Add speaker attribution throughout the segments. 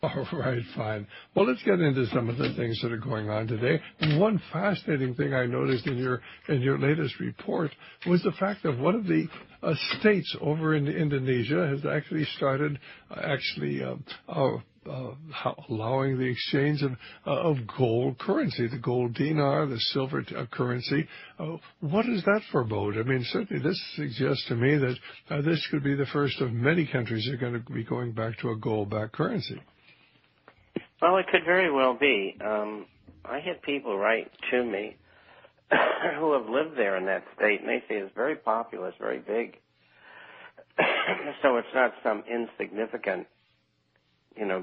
Speaker 1: All right, fine. Well, let's get into some of the things that are going on today. And one fascinating thing I noticed in your latest report was the fact that one of the states over in Indonesia has actually started allowing the exchange of gold currency, the gold dinar, the silver currency. What does that forebode? I mean, certainly this suggests to me that this could be the first of many countries that are going to be going back to a gold-backed currency.
Speaker 2: Well, it could very well be. I had people write to me who have lived there in that state, and they say it's very populous, very big. So it's not some insignificant,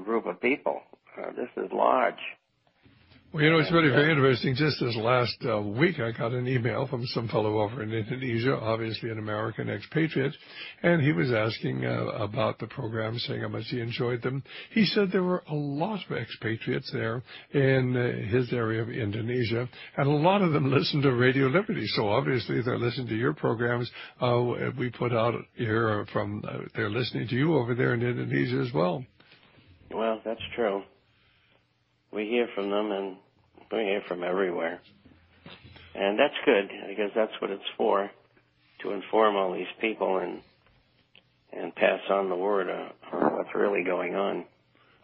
Speaker 2: group of people. This is large.
Speaker 1: Well, it's very, very interesting. Just this last week, I got an email from some fellow over in Indonesia, obviously an American expatriate, and he was asking about the program, saying how much he enjoyed them. He said there were a lot of expatriates there in his area of Indonesia, and a lot of them listen to Radio Liberty. So obviously they're listening to your programs. We put out here from they're listening to you over there in Indonesia as well.
Speaker 2: Well, that's true. We hear from them, and we hear from everywhere. And that's good, because that's what it's for, to inform all these people and pass on the word of what's really going on.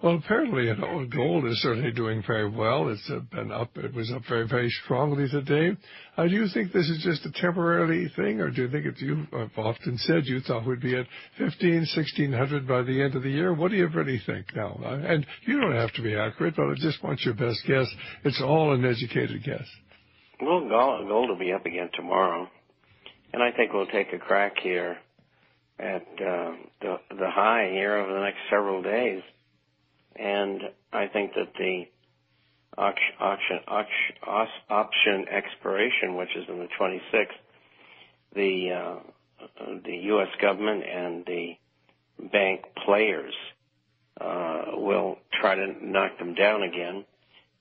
Speaker 1: Well, apparently, gold is certainly doing very well. It's been up. It was up very, very strongly today. Do you think this is just a temporary thing, or do you think you have often said you thought would be at 1,600 by the end of the year? What do you really think now? And you don't have to be accurate, but I just want your best guess. It's all an educated guess.
Speaker 2: Well, gold will be up again tomorrow, and I think we'll take a crack here at the high here over the next several days. And I think that the option expiration, which is on the 26th, the U.S. government and the bank players will try to knock them down again.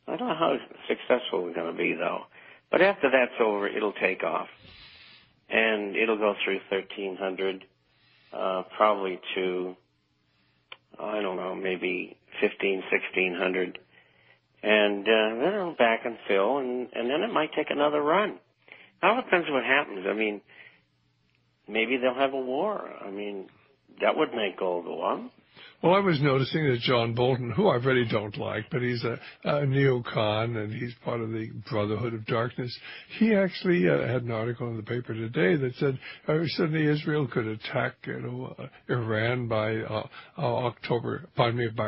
Speaker 2: I don't know how successful we're going to be, though. But after that's over, it'll take off. And it'll go through 1,300, probably to, I don't know, maybe 1,600, and then it'll back and fill, and then it might take another run. It all depends what happens. I mean, maybe they'll have a war. I mean, that would make gold go up.
Speaker 1: Well, I was noticing that John Bolton, who I really don't like, but he's a neocon and he's part of the Brotherhood of Darkness, he actually had an article in the paper today that said suddenly Israel could attack Iran by by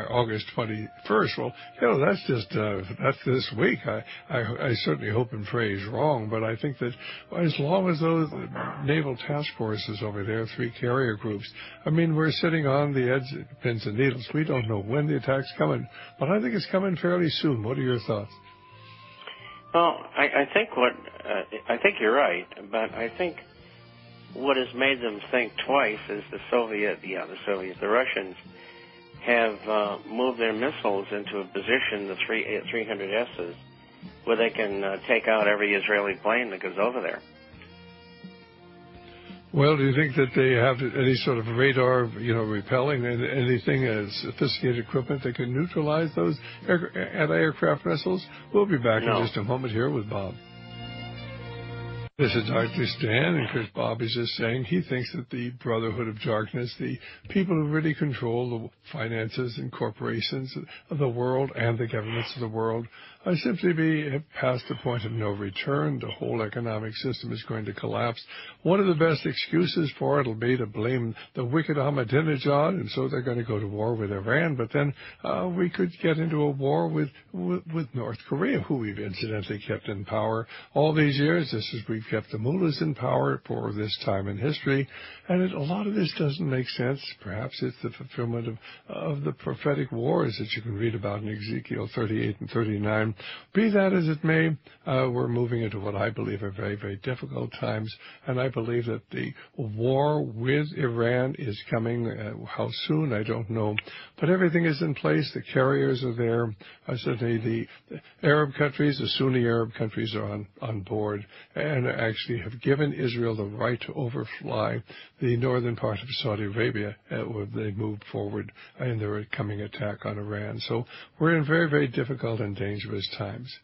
Speaker 1: August 21st. Well, that's this week. I certainly hope and pray he's wrong, but I think that as long as those naval task forces over there, 3 carrier groups, I mean, we're sitting on the edge, pins and needles. We don't know when the attack's coming, but I think it's coming fairly soon. What are your thoughts?
Speaker 2: Well, I think you're right, but I think what has made them think twice is the Russians have moved their missiles into a position, the 300Ss, where they can take out every Israeli plane that goes over there.
Speaker 1: Well, do you think that they have any sort of radar, repelling and anything, sophisticated equipment that can neutralize those anti-aircraft missiles? We'll be back in just a moment here with Bob. This is Dr. Stan, and Chris Bob is just saying he thinks that the Brotherhood of Darkness, the people who really control the finances and corporations of the world and the governments of the world, simply have passed the point of no return. The whole economic system is going to collapse. One of the best excuses for it will be to blame the wicked Ahmadinejad, and so they're going to go to war with Iran. But then we could get into a war with North Korea, who we've incidentally kept in power all these years. We've kept the mullahs in power for this time in history, and a lot of this doesn't make sense. Perhaps it's the fulfillment of the prophetic wars that you can read about in Ezekiel 38 and 39. Be that as it may, we're moving into what I believe are very, very difficult times, and I believe that the war with Iran is coming. How soon, I don't know, but everything is in place. The carriers are there. Certainly the Arab countries, the Sunni Arab countries are on board, and actually have given Israel the right to overfly the northern part of Saudi Arabia when they move forward in their coming attack on Iran. So we're in very, very difficult and dangerous times.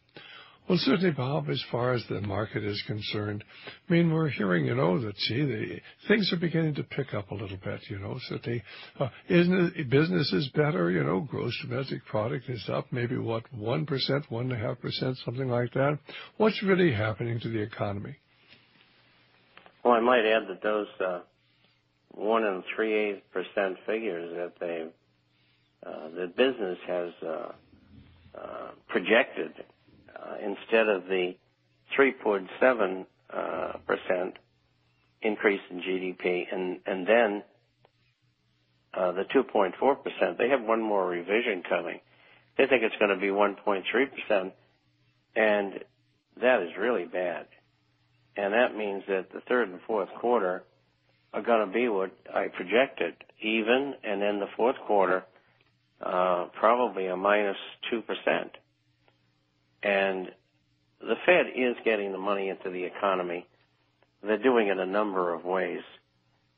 Speaker 1: Well, certainly, Bob, as far as the market is concerned, I mean, we're hearing, that, things are beginning to pick up a little bit, certainly. Business is better, gross domestic product is up maybe, 1%, 1.5%, something like that. What's really happening to the economy?
Speaker 2: Well, I might add that those 1 3/8% figures that the business has projected instead of the 3.7% increase in GDP, and then the 2.4%. They have one more revision coming. They think it's going to be 1.3%, and that is really bad. And that means that the third and fourth quarter are going to be what I projected, even, and then the fourth quarter probably a -2%. And the Fed is getting the money into the economy. They're doing it a number of ways.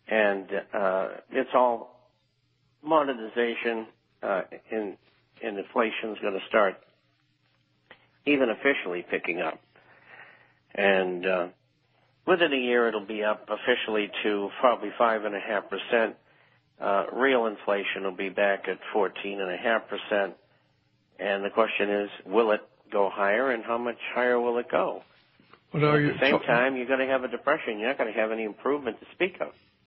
Speaker 2: And it's all monetization, and inflation is going to start even officially picking up. And within a year, it'll be up officially to probably 5.5%. Real inflation will be back at 14.5%. And the question is, will it go higher, and how much higher will it go?
Speaker 1: Well,
Speaker 2: at the same time, you're going to have a depression. You're not going to have any improvement to speak of.